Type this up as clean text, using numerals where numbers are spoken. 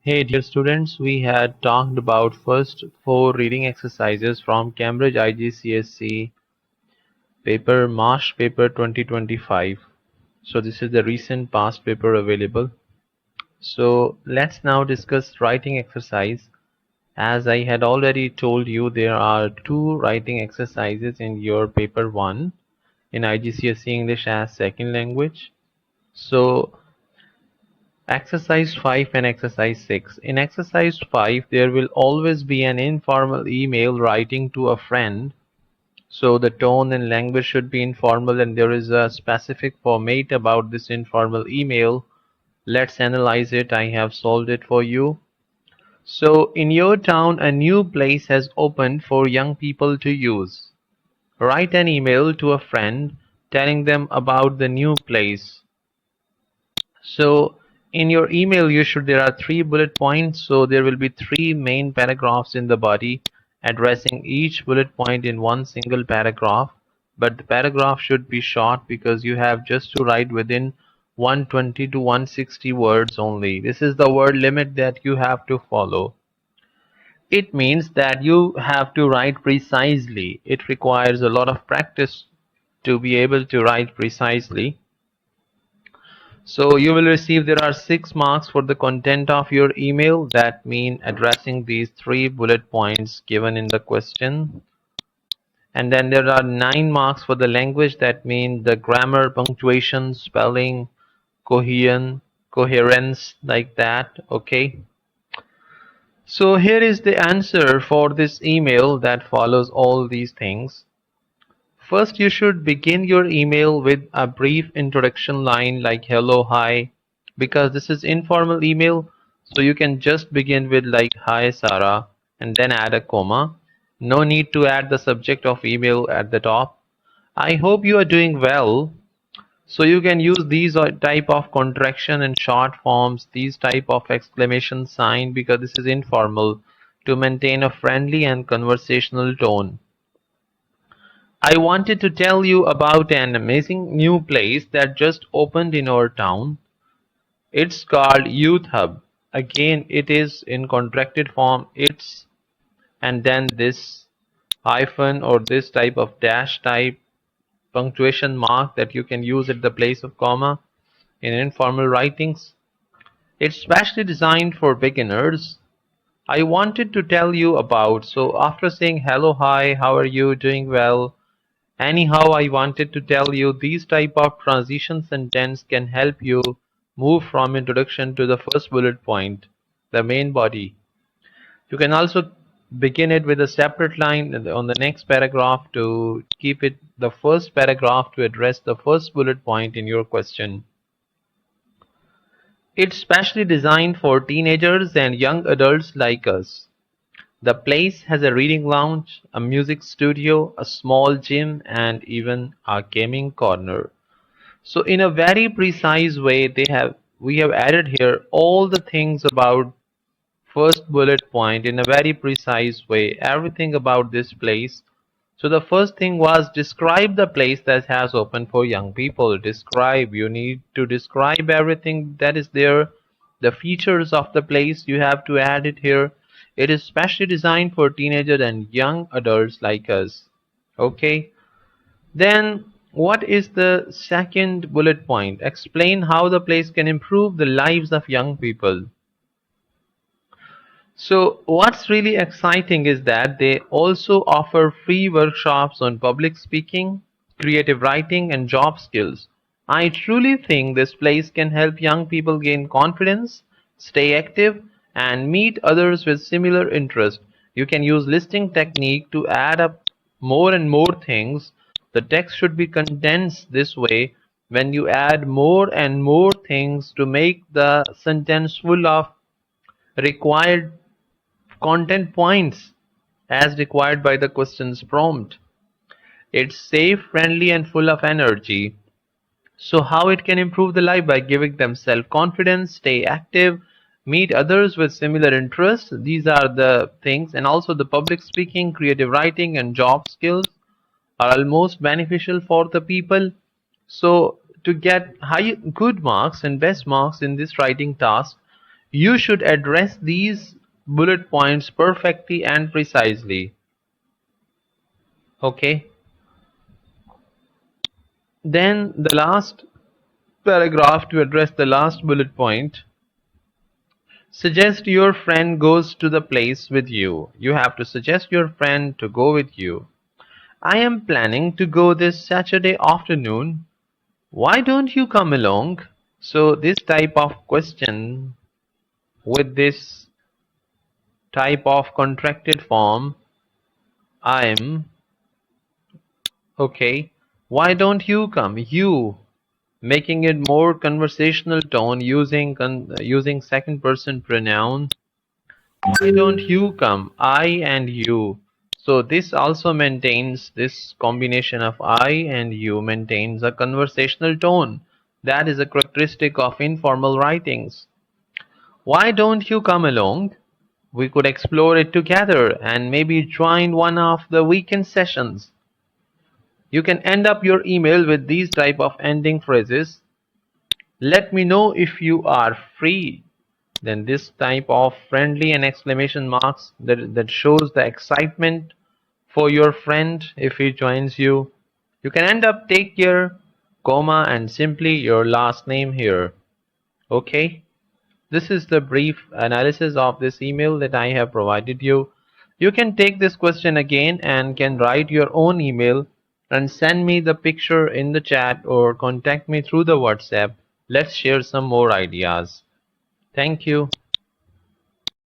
Hey dear students, we had talked about first 4 reading exercises from Cambridge IGCSE paper March paper 2025. So this is the recent past paper available. So let's now discuss writing exercise. As I had already told you, there are 2 writing exercises in your paper 1 in IGCSE English as second language. So exercise 5 and exercise 6. In exercise 5, there will always be an informal email writing to a friend. So the tone and language should be informal, and there is a specific format about this informal email. Let's analyze it. I have solved it for you. So in your town, a new place has opened for young people to use. Write an email to a friend telling them about the new place. So in your email there are 3 bullet points, so there will be 3 main paragraphs in the body addressing each bullet point in one single paragraph, but the paragraph should be short because you have just to write within 120 to 160 words only. This is the word limit that you have to follow. It means that you have to write precisely. It requires a lot of practice to be able to write precisely. So you will receive, there are 6 marks for the content of your email. That mean addressing these 3 bullet points given in the question. And then there are 9 marks for the language. That mean the grammar, punctuation, spelling, coherence, like that. Okay. So here is the answer for this email that follows all these things. First, you should begin your email with a brief introduction line like hello, hi, because this is informal email, so you can just begin with like hi Sarah and then add a comma. No need to add the subject of email at the top. I hope you are doing well. So you can use these type of contraction and short forms, these type of exclamation sign, because this is informal, to maintain a friendly and conversational tone. I wanted to tell you about an amazing new place that just opened in our town. It's called Youth Hub. Again, it is in contracted form. It's and then this hyphen or this type of dash type punctuation mark that you can use at the place of comma in informal writings. It's specially designed for beginners. I wanted to tell you about. So after saying hello, hi, how are you, doing well, anyhow, I wanted to tell you, these type of transition sentence can help you move from introduction to the first bullet point, the main body. You can also begin it with a separate line on the next paragraph to keep it the first paragraph to address the first bullet point in your question. It's specially designed for teenagers and young adults like us. The place has a reading lounge, a music studio, a small gym, and even a gaming corner. So in a very precise way, we have added here all the things about first bullet point in a very precise way, everything about this place. So the first thing was describe the place that has opened for young people. Describe, you need to describe everything that is there, the features of the place, you have to add it here. It is specially designed for teenagers and young adults like us. Okay. Then what is the second bullet point? Explain how the place can improve the lives of young people. So what's really exciting is that they also offer free workshops on public speaking, creative writing, and job skills. I truly think this place can help young people gain confidence, stay active, and meet others with similar interests. You can use listing technique to add up more and more things. The text should be condensed this way. When you add more and more things to make the sentence full of required content points as required by the question's prompt. It's safe, friendly, and full of energy. So how it can improve the life? By giving them self-confidence, stay active, meet others with similar interests. These are the things. And also the public speaking, creative writing, and job skills are almost beneficial for the people. So to get good marks and best marks in this writing task, You should address these bullet points perfectly and precisely. Okay? Then the last paragraph to address the last bullet point. Suggest your friend goes to the place with you. You have to suggest your friend to go with you. I am planning to go this Saturday afternoon. Why don't you come along? So this type of question with this type of contracted form, I'm okay. Why don't you come? You making it more conversational tone using second person pronoun. Why don't you come? I and you. So this also maintains, this combination of I and you maintains a conversational tone. That is a characteristic of informal writings. Why don't you come along? We could explore it together and maybe join one of the weekend sessions. You can end up your email with these type of ending phrases. Let me know if you are free. Then this type of friendly and exclamation marks that shows the excitement for your friend if he joins you. You can end up take care, comma, and simply your last name here. Okay? This is the brief analysis of this email that I have provided you. You can take this question again and can write your own email and send me the picture in the chat or contact me through the WhatsApp. Let's share some more ideas. Thank you.